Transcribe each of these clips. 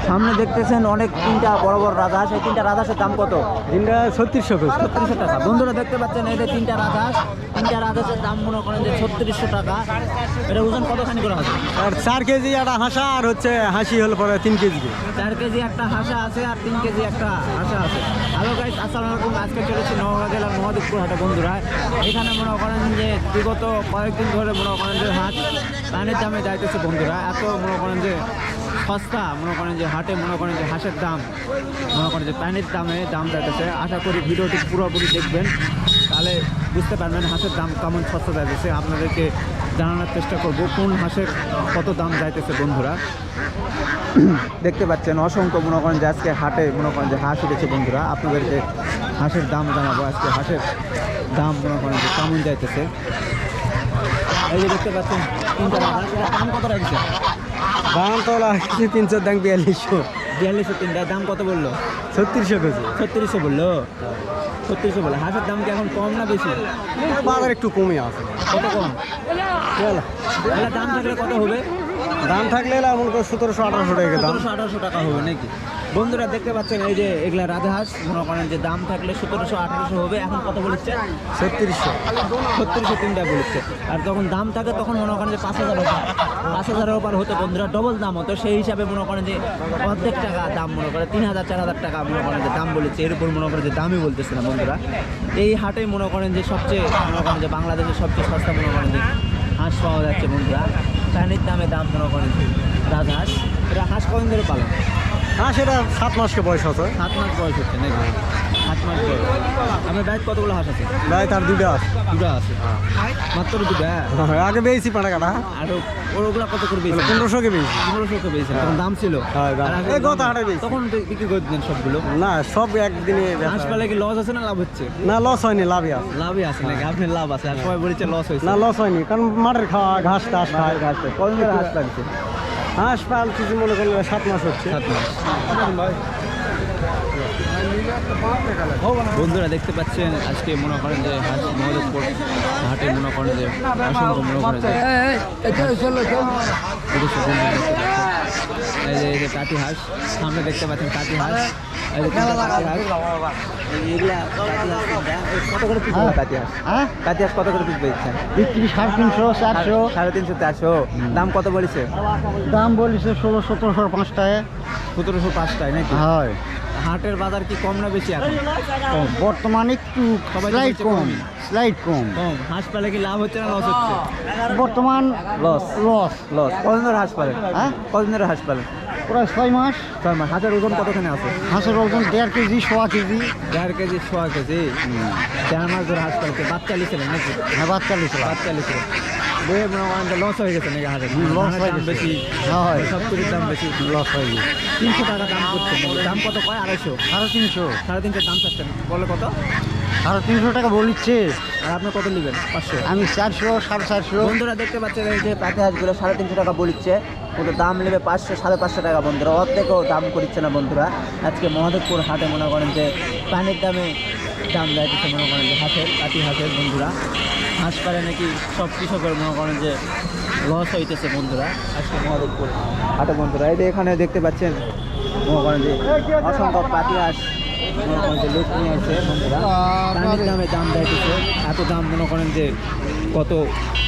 সামনে দেখতেছেন অনেক তিনটা বড় বড় রাজহাঁস। এই তিনটা রাজহাঁসের দাম কত? তিনটা 3600 করে। 3600 টাকা। বন্ধুরা দেখতে পাচ্ছেন এই যে তিনটা রাজহাঁস, তিনটা রাজহাঁসের দাম মনে করেন যে 3600 টাকা। এটা ওজন কতখানি করে হবে? আর 4 কেজি একটা হাঁসা আর হচ্ছে হাসি হল পরে 3 কেজি। 4 কেজি একটা হাঁসা আছে আর 3 কেজি একটা হাঁসা আছে। হ্যালো গাইস, আসসালামু আলাইকুম। আজকে চলেছি নওগাঁ জেলার মহাদেবপুর হাটে বন্ধুরা। এখানে মনে করেন যে বিগত কয়েকদিন ধরে মনে করেন যে হাট পানির দামে যাইতেছে বন্ধুরা। এত মনে করেন যে সস্তা, মনে করেন যে হাটে মনে করেন যে হাঁসের দাম মনে করেন যে পানির দামে দাম যাইতেছে। আশা করি ভিডিওটি পুরোপুরি দেখবেন, তাহলে বুঝতে পারবেন হাঁসের দাম কেমন সস্তা যাইতেছে। আপনাদেরকে জানানোর চেষ্টা করব কোন হাঁসের কত দাম যাইতেছে বন্ধুরা। দেখতে পাচ্ছেন অসংখ্য মনে করেন যে আজকে হাটে মনে করেন যে হাঁস উঠেছে বন্ধুরা। আপনাদেরকে হাঁসের দাম জানাবো, আজকে হাঁসের দাম মনে করেন যে কেমন যাইতেছে। এই যে দেখতে পাচ্ছেন তিনটা হাঁস, দাম কত রাখছে? দাম তো লাগছে 300, দাম 4200। 4200 তিনটা, দাম কত বললো? 3600 কেজি। 3600 বললো। 3600 বলে। হাঁসের দাম কি এখন কম না বেশি? বাজার একটু কমই আছে। কত কম? তাহলে দাম থাকলে কত হবে? দাম থাকলে এমন করে 1700-1800 টাকা দাম। 1700-1800 টাকা হবে নাকি? বন্ধুরা দেখতে পাচ্ছেন এই যে এগুলা রাজহাঁস মনে করেন যে দাম থাকলে 1700-1800 হবে। এখন কত বলেছে? 3600। 3600 তিনটা বলেছে। আর যখন দাম থাকে তখন মনে করেন যে 5000 ওপর হতো বন্ধুরা, ডবল দাম হতো। সেই হিসাবে মনে করেন যে অর্ধেক টাকা দাম মনে করে 3000-4000 টাকা মনে করেন যে দাম বলেছে। এর উপর মনে করেন যে দামই বলতেছে না বন্ধুরা। এই হাটে মনে করেন যে সবচেয়ে মনে করেন যে বাংলাদেশের সবচেয়ে সস্তা মনে করেন যে হাঁস পাওয়া যাচ্ছে বন্ধুরা। পানির দামে দাম মনে করেন রাজহাঁস। এটা হাঁস কদিন ধরে পালন? হ্যাঁ, সেটা 7 মাসকে বয়স আছে। 7 মাস বয়স হচ্ছে নাকি? 7 মাস বয়স। আপনার বাড়িতে কতগুলো হাঁস আছে? ভাই তার 2টা আছে। 2টা আছে মাত্র? 2টা? আগে বেশি পাটা কাটা। আর ওগুলো কত করে বেশি? 1500 কে বেশি। 1500 কে বেশি। তখন দাম ছিল? হ্যাঁ, দাম। আর এই গত হাটে বেশি। তখন বিক্রি করে দিলেন সবগুলো? না, সব একদিনে হাঁস পালে কি লস আছে না লাভ হচ্ছে? না, লস হয়নি, লাভই আছে। লাভই আছে নাকি? আপনার লাভ আছে আর সবাই বলেছে লস হয়েছে? না, লস হয়নি, কারণ মাঠের খাওয়া ঘাস টাস খায়। কত ধরে হাঁস লাগছে? হাঁস পালতেছি মনে করলে 7 মাস হচ্ছে। 7 মাস। বন্ধুরা দেখতে পাচ্ছেন আজকে মনে করেন যে হাঁস মহাদেবপুর হাটে মনে করেন যে অসংখ্য মনে করেন যে এই যে কাটি হাঁস সামনে দেখতে পাচ্ছেন। কাটি হাঁস, এই যে তিনটা কাটি হাঁস। এগুলা কাটি হাঁস কত করে পিস? কাটি হাঁস, হ্যাঁ, কাটি হাঁস কত করে পিস বেচছেন? বিক্রি 350, 400। 350, 400। দাম কত বলেছে? দাম বলিছে 1600-1700, 5 টাকা। 1705 টাকা নাকি? হয়। হাটের বাজার কি কম না বেশি এখন? বর্তমানে একটু সবাই স্লাইড বলছে কম, স্লাইড কম। কম। হাঁস পালে কি লাভ হচ্ছে না লস হচ্ছে? বর্তমান লস। লস। লস। কদিন ধরে হাঁস পালেন? হ্যাঁ, কদিন ধরে হাঁস পালেন? প্রায় 6 মাস। 6 মাস। হাঁসের ওজন কতখানি আছে? হাঁসের ওজন 1.5 কেজি, 1.5 কেজি। 1.5 KG, 1.5 KG. 4 মাস ধরে হাঁস পালছে। বাচ্চা লিছিলেন নাকি? হ্যাঁ, বাচ্চা লিছিল। বাচ্চা লিছিলেন। বইয়ে মনে করেন যে লস হয়ে গেছে নাকি হাঁসের? লস হয়ে দাম গেছে। বেশি, হয়। সব কিছুর দাম বেশি। লস হয়ে গেছে। 300 টাকা দাম করছে। দাম কত কয়? 250? 350। 350 দাম চাচ্ছেন। বলে কত? 350 টাকা বলিচ্ছে। আর আপনি কত নেবেন? 500? আমি 400, 450। বন্ধুরা দেখতে পাচ্ছেন এই যে পাতি হাঁসগুলো 350 টাকা বলিচ্ছে, কিন্তু দাম নেবে 500, 550 টাকা বন্ধুরা। অর্ধেকও দাম করছে না বন্ধুরা। আজকে মহাদেবপুর হাটে মনে করেন যে পানির দামে দাম যাইতেছে মনে করেন যে হাঁসের, পাতি হাঁসের বন্ধুরা। হাঁস পারে নাকি সব কৃষকের মনে করেন যে লস হইতেছে বন্ধুরা আজকে মহাদেবপুর হাটে বন্ধুরা। এই যে এখানে দেখতে পাচ্ছেন মনে করেন যে অসংখ্য পাতি হাঁস মনে করেন যে লোক নিয়ে আসে বন্ধুরা। পানির দামে দাম যাইতেছে। এত দাম মনে করেন যে কত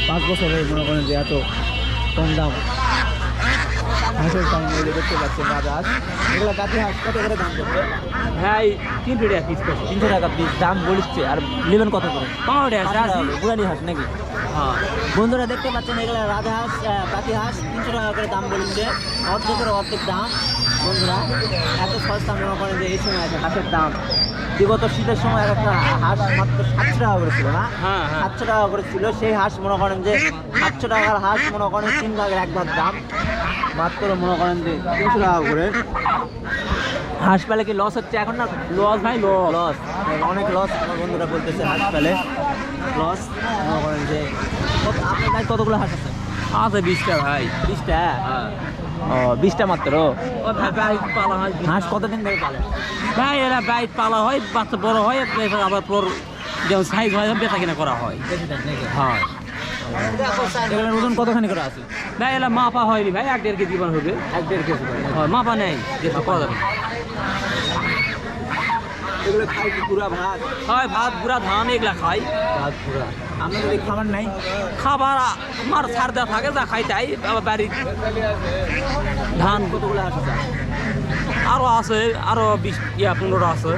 5 বছরের মনে করেন যে এত কম দাম হাঁসের দাম। দেখতে পাচ্ছেন রাজহাঁস, এগুলো কাঠি হাঁস কত করে দাম করছে? হ্যাঁ 300 টাকা পিস করছে। 300 টাকা পিস দাম বলিচ্ছে। আর নেবেন কত করে? 15 টাকা বুড়ানি হাঁস নাকি? হ্যাঁ। বন্ধুরা দেখতে পাচ্ছেন এগুলো রাজহাঁস, কাঠি হাঁস 300 টাকা করে দাম বলিচ্ছে। অর্ধেকের অর্ধেক দাম বন্ধুরা। এত সস্তা মনে করেন যে এই সময় আছে হাঁসের দাম। বিগত শীতের সময় একটা হাঁস মাত্র 700 টাকা করে ছিল না? হ্যাঁ, হ্যাঁ। 700 টাকা করে ছিল। সেই হাঁস মনে করেন যে 700 টাকার হাঁস মনে করেন 3 ভাগের 1 ভাগ দাম। মাত্র মনে করেন যে 300 টাকা করে। হাঁস পালে কি লস হচ্ছে এখন না? লস ভাই, লস। লস, অনেক লস। আমার বন্ধুরা বলতেছে হাঁস পালে লস। মনে করেন যে আপনার গায়ে কতগুলো হাঁস আছে? আছে 20টা ভাই। 20টা? হ্যাঁ। ও, 20টা মাত্র? ও ভাই, বাইক পালা হয়। হাঁস কতদিন ধরে পালেন? ভাই এরা বাইক পালা হয়, বাচ্চা বড় হয়, এরপর আবার পর যেমন সাইজ হয় বেচা কিনা করা হয়। বেশি দিন নাকি? হয়। এগুলোর ওজন কতখানি করে আছে? ভাই এলা মাপা হয়নি ভাই 1.5 কেজি মান হবে 1.5 কেজি করে। হয় মাপা নেই যেটা করা যাবে এগুলো খাই কি পুরা ভাত? হয় ভাত গুড়া ধান এগুলা খাই ভাত পুরা। আপনাদের এই খাবার নাই? খাবার আমার ছাড় দেওয়া থাকে যা খাই তাই আবার বাড়ির ধান কতগুলো হাঁস আছে? আরো আছে আরো 20 15 আছে